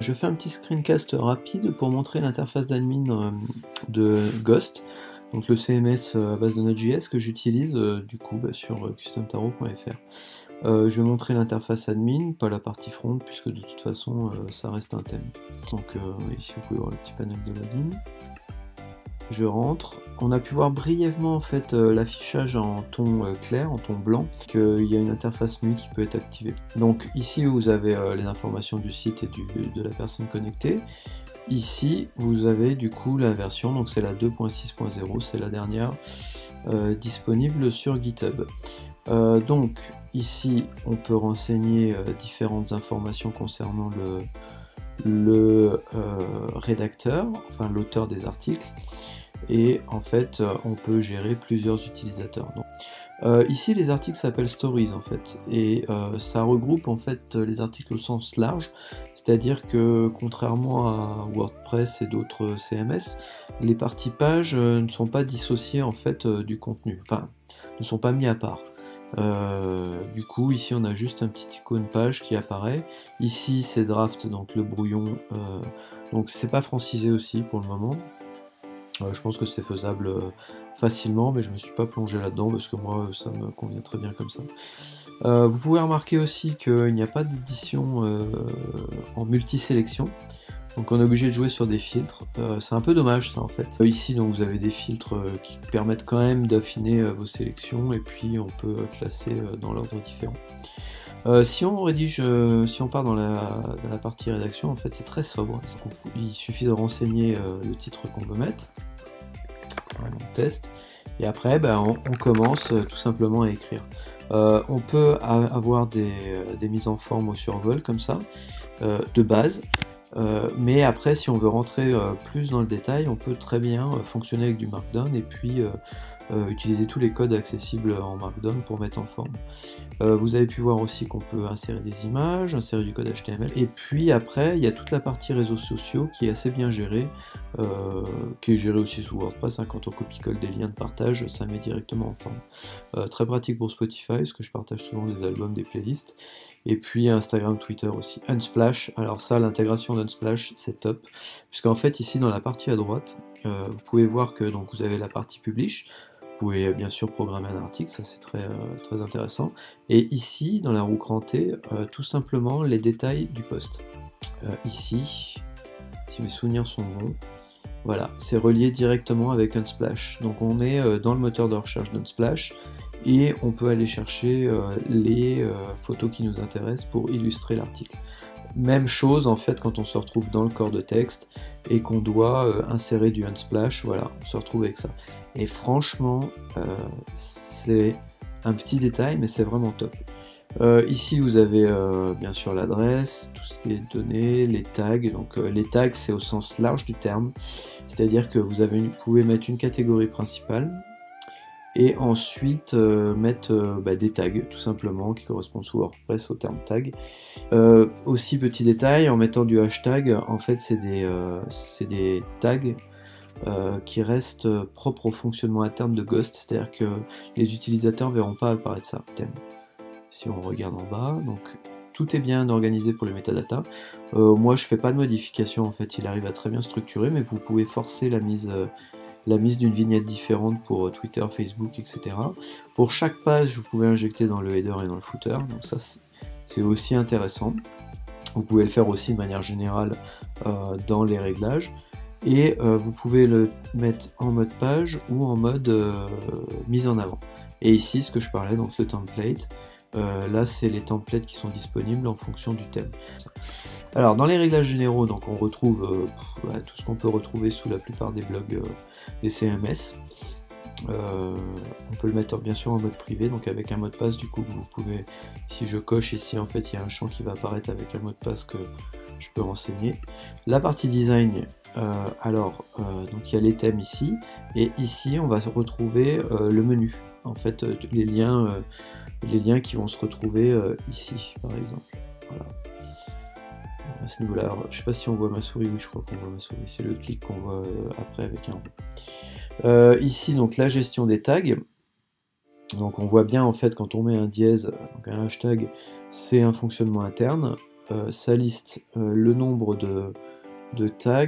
Je fais un petit screencast rapide pour montrer l'interface d'admin de Ghost, donc le CMS à base de Node.js que j'utilise du coup sur customtarot.fr. Je vais montrer l'interface admin, pas la partie front, puisque de toute façon ça reste un thème. Donc ici vous pouvez voir le petit panel de login. Je rentre. On a pu voir brièvement en fait l'affichage en ton clair, en ton blanc, qu'il y a une interface nuit qui peut être activée. Donc ici vous avez les informations du site et de la personne connectée. Ici vous avez du coup la version, donc c'est la 2.6.0, c'est la dernière disponible sur GitHub. Donc ici on peut renseigner différentes informations concernant le rédacteur, enfin l'auteur des articles, et en fait on peut gérer plusieurs utilisateurs. Donc, ici les articles s'appellent stories en fait, et ça regroupe en fait les articles au sens large, c'est-à-dire que contrairement à WordPress et d'autres CMS, les parties pages ne sont pas dissociées en fait du contenu, enfin ne sont pas mis à part. Du coup ici on a juste un petit icône page qui apparaît. Ici c'est draft, donc le brouillon, donc c'est pas francisé aussi pour le moment. Je pense que c'est faisable facilement, mais je me suis pas plongé là-dedans parce que moi ça me convient très bien comme ça. Vous pouvez remarquer aussi qu'il n'y a pas d'édition en multi-sélection. Donc on est obligé de jouer sur des filtres, c'est un peu dommage ça en fait. Ici donc vous avez des filtres qui permettent quand même d'affiner vos sélections, et puis on peut classer dans l'ordre différent. Si on rédige, si on part dans la partie rédaction, en fait c'est très sobre. Il suffit de renseigner le titre qu'on veut mettre, on teste, et après on commence tout simplement à écrire. On peut avoir des mises en forme au survol comme ça, de base. Mais après si on veut rentrer plus dans le détail, on peut très bien fonctionner avec du Markdown et puis utiliser tous les codes accessibles en Markdown pour mettre en forme. Vous avez pu voir aussi qu'on peut insérer des images, insérer du code HTML, et puis après il y a toute la partie réseaux sociaux qui est assez bien gérée, qui est gérée aussi sous WordPress, hein. Quand on copie-colle des liens de partage, ça met directement en forme. Très pratique pour Spotify, parce que je partage souvent des albums, des playlists, et puis Instagram, Twitter aussi. Unsplash, alors ça, l'intégration d'Unsplash, c'est top, puisqu'en fait ici dans la partie à droite, vous pouvez voir que donc, vous avez la partie publish. Vous pouvez bien sûr programmer un article, ça c'est très intéressant. Et ici, dans la roue crantée, tout simplement les détails du post. Ici, si mes souvenirs sont bons, voilà, c'est relié directement avec Unsplash. Donc on est dans le moteur de recherche d'Unsplash, et on peut aller chercher les photos qui nous intéressent pour illustrer l'article. Même chose en fait quand on se retrouve dans le corps de texte et qu'on doit insérer du Unsplash, voilà, on se retrouve avec ça. Et franchement, c'est un petit détail, mais c'est vraiment top. Ici vous avez bien sûr l'adresse, tout ce qui est donné, les tags. Donc les tags c'est au sens large du terme, c'est-à-dire que vous pouvez mettre une catégorie principale, et ensuite mettre des tags tout simplement qui correspondent sous WordPress au terme tag. Aussi petit détail, en mettant du hashtag, en fait c'est des tags qui restent propres au fonctionnement interne de Ghost, c'est-à-dire que les utilisateurs ne verront pas apparaître ça, thème. Si on regarde en bas, donc tout est bien organisé pour les métadatas. Moi je fais pas de modification en fait, il arrive à très bien structurer, mais vous pouvez forcer la mise d'une vignette différente pour Twitter, Facebook, etc. Pour chaque page, vous pouvez injecter dans le header et dans le footer, donc ça c'est aussi intéressant. Vous pouvez le faire aussi de manière générale dans les réglages, et vous pouvez le mettre en mode page ou en mode mise en avant. Et ici, ce que je parlais, donc le template, là c'est les templates qui sont disponibles en fonction du thème. Alors dans les réglages généraux, donc on retrouve tout ce qu'on peut retrouver sous la plupart des blogs des CMS. On peut le mettre bien sûr en mode privé, donc avec un mot de passe. Du coup vous pouvez, si je coche ici, en fait il y a un champ qui va apparaître avec un mot de passe que je peux renseigner. La partie design, donc il y a les thèmes ici, et ici on va retrouver le menu, en fait les liens qui vont se retrouver ici par exemple. Voilà. À ce niveau-là, je sais pas si on voit ma souris, oui je crois qu'on voit ma souris, c'est le clic qu'on voit après avec un rond. Ici donc la gestion des tags, donc on voit bien en fait quand on met un dièse, donc un hashtag, c'est un fonctionnement interne. ça liste le nombre de tags.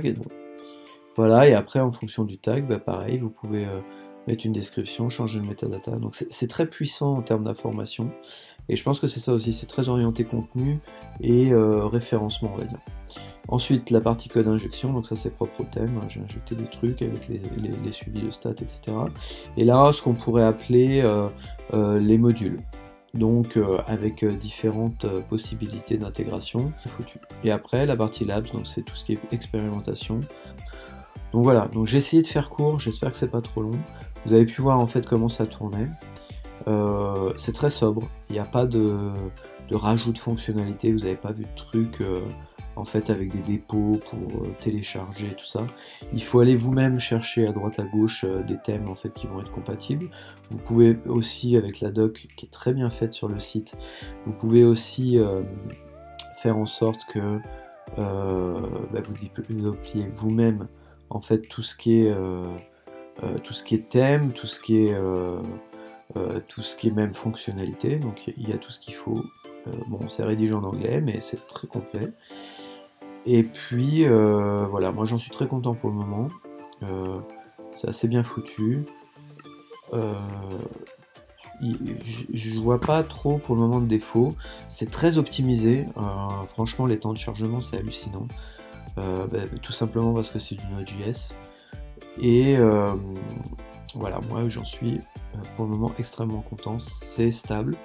Voilà, et après en fonction du tag, bah, pareil, vous pouvez mettre une description, changer le metadata. Donc c'est très puissant en termes d'information. Et je pense que c'est ça aussi, c'est très orienté contenu et référencement, on va dire. Ensuite, la partie code injection, donc ça c'est propre au thème, j'ai injecté des trucs avec les suivis de stats, etc. Et là, ce qu'on pourrait appeler les modules. Donc avec différentes possibilités d'intégration, c'est foutu. Et après, la partie labs, donc c'est tout ce qui est expérimentation. Donc voilà, donc j'ai essayé de faire court, j'espère que c'est pas trop long. Vous avez pu voir en fait comment ça tournait. C'est très sobre, il n'y a pas de rajout de fonctionnalités, vous n'avez pas vu de truc en fait avec des dépôts pour télécharger tout ça. Il faut aller vous-même chercher à droite à gauche des thèmes en fait qui vont être compatibles. Vous pouvez aussi, avec la doc qui est très bien faite sur le site, vous pouvez aussi faire en sorte que vous développez vous-même en fait tout ce qui est thème, tout ce qui est même fonctionnalité, donc il y a tout ce qu'il faut. Bon, c'est rédigé en anglais, mais c'est très complet. Et puis, voilà, moi j'en suis très content pour le moment. C'est assez bien foutu. Je vois pas trop pour le moment de défaut. C'est très optimisé. Franchement, les temps de chargement, c'est hallucinant. Tout simplement parce que c'est du Node.js. Et voilà, moi j'en suis pour le moment extrêmement content, c'est stable.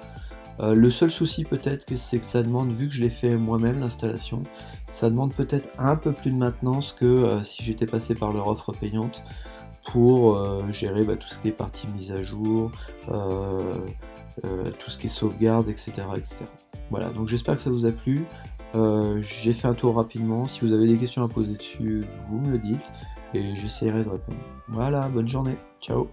Le seul souci peut-être c'est que ça demande, vu que je l'ai fait moi-même l'installation, ça demande peut-être un peu plus de maintenance que si j'étais passé par leur offre payante pour gérer tout ce qui est partie mise à jour, tout ce qui est sauvegarde, etc. etc. Voilà, donc j'espère que ça vous a plu. J'ai fait un tour rapidement, si vous avez des questions à poser dessus, vous me le dites et j'essaierai de répondre. Voilà, bonne journée, ciao.